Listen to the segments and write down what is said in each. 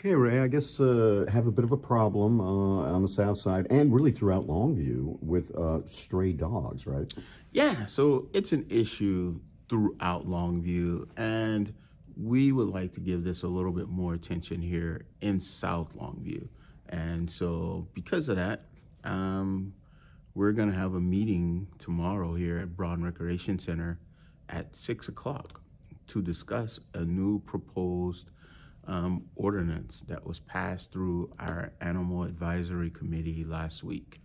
Okay, Ray, I guess have a bit of a problem on the south side and really throughout Longview with stray dogs, right? Yeah, so it's an issue throughout Longview, and we would like to give this a little bit more attention here in South Longview. And so, because of that, um, we're going to have a meeting tomorrow here at Broad Recreation Center at 6 o'clock to discuss a new proposed ordinance that was passed through our Animal Advisory Committee last week.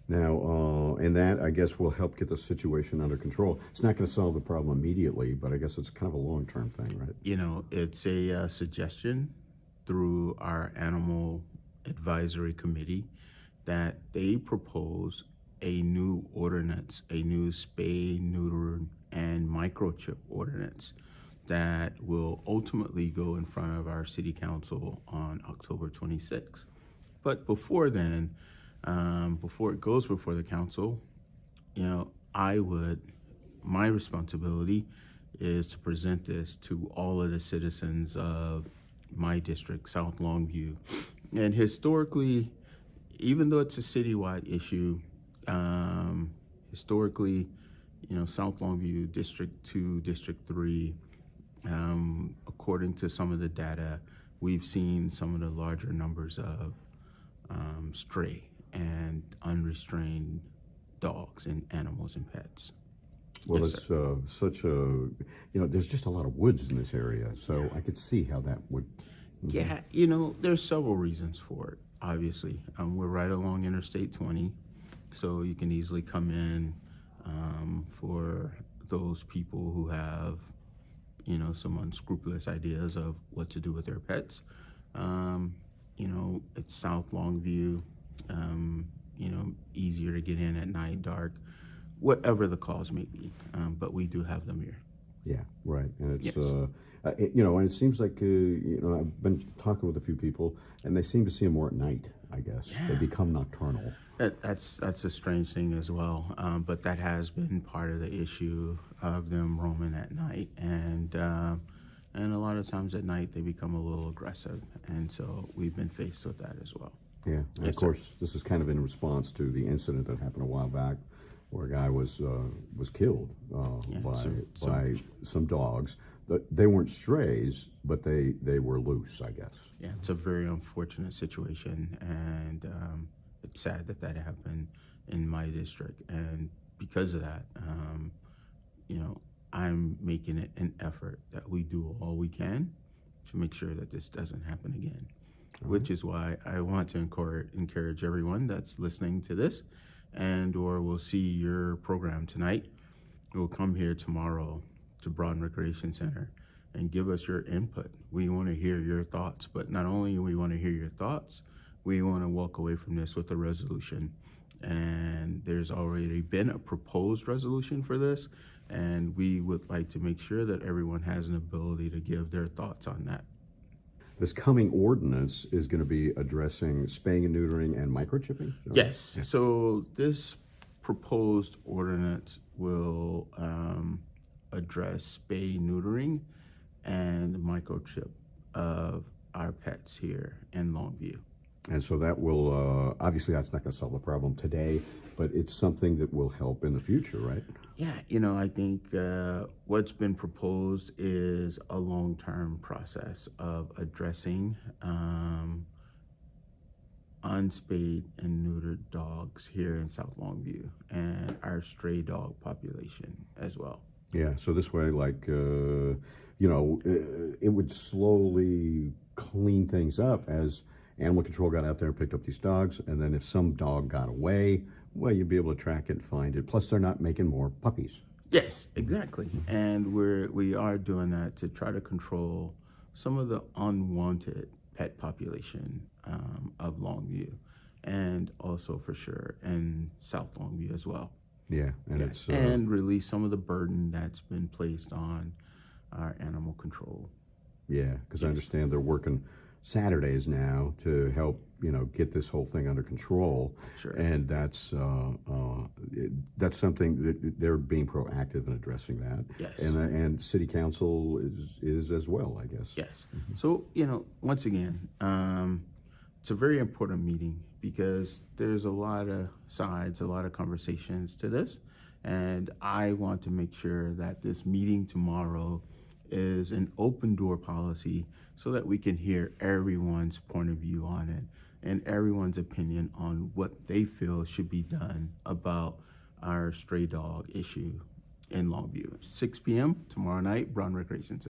Now, and that I guess will help get the situation under control. It's not going to solve the problem immediately, but I guess it's kind of a long-term thing, right? You know, it's a suggestion through our Animal Advisory Committee that they propose a new ordinance, a new spay, neuter, and microchip ordinance that will ultimately go in front of our City Council on October 26th. But before then, before it goes before the council, you know, my responsibility is to present this to all of the citizens of my district, South Longview. And historically, even though it's a citywide issue, historically, you know, South Longview, District 2, District 3, according to some of the data, we've seen some of the larger numbers of stray and unrestrained dogs and animals and pets. Well, Yes, it's sir. such a, there's just a lot of woods in this area, so I could see how that would. Yeah, you know, there's several reasons for it, obviously. We're right along Interstate 20, so you can easily come in for those people who have, you know, some unscrupulous ideas of what to do with their pets. You know, it's South Longview, you know, easier to get in at night, dark, whatever the cause may be. But we do have them here. Yeah, right. And it's, Yes. and it seems like, I've been talking with a few people, and they seem to see them more at night, I guess. Yeah. They become nocturnal. That's a strange thing as well, but that has been part of the issue of them roaming at night, and a lot of times at night they become a little aggressive, and so we've been faced with that as well. Yeah, and Yes, of course, this is kind of in response to the incident that happened a while back, where a guy was killed Yeah, by some dogs. They weren't strays, but they were loose, I guess. Yeah, it's a very unfortunate situation, and it's sad that that happened in my district. And because of that, you know, I'm making it an effort that we do all we can to make sure that this doesn't happen again. Which is why I want to encourage everyone that's listening to this and or will see your program tonight, will come here tomorrow to Broad Recreation Center and give us your input. We want to hear your thoughts, but not only do we want to hear your thoughts, we want to walk away from this with a resolution. And there's already been a proposed resolution for this, and we would like to make sure that everyone has an ability to give their thoughts on that. This coming ordinance is going to be addressing spaying and neutering and microchipping? Yes. Yeah. So this proposed ordinance will address spay, neutering, and microchip of our pets here in Longview. And so that will, obviously that's not going to solve the problem today, but it's something that will help in the future, right? Yeah, you know, I think what's been proposed is a long-term process of addressing unspayed and neutered dogs here in South Longview and our stray dog population as well. Yeah, so this way, like, it would slowly clean things up as animal control got out there and picked up these dogs, and then if some dog got away, well, you'd be able to track it and find it. Plus, they're not making more puppies. Yes, exactly. And we are doing that to try to control some of the unwanted pet population of Longview, and also for sure in South Longview as well. Yeah, and Yes. it's and release some of the burden that's been placed on our animal control. yeah, because I Yes. understand they're working Saturdays now to help get this whole thing under control. Sure. And that's something that they're being proactive in addressing that. Yes. And City Council is as well, I guess. Yes. So, once again, it's a very important meeting because there's a lot of sides, a lot of conversations to this. And I want to make sure that this meeting tomorrow is an open door policy so that we can hear everyone's point of view on it and everyone's opinion on what they feel should be done about our stray dog issue in Longview. 6 p.m. tomorrow night, Brown Recreation Center.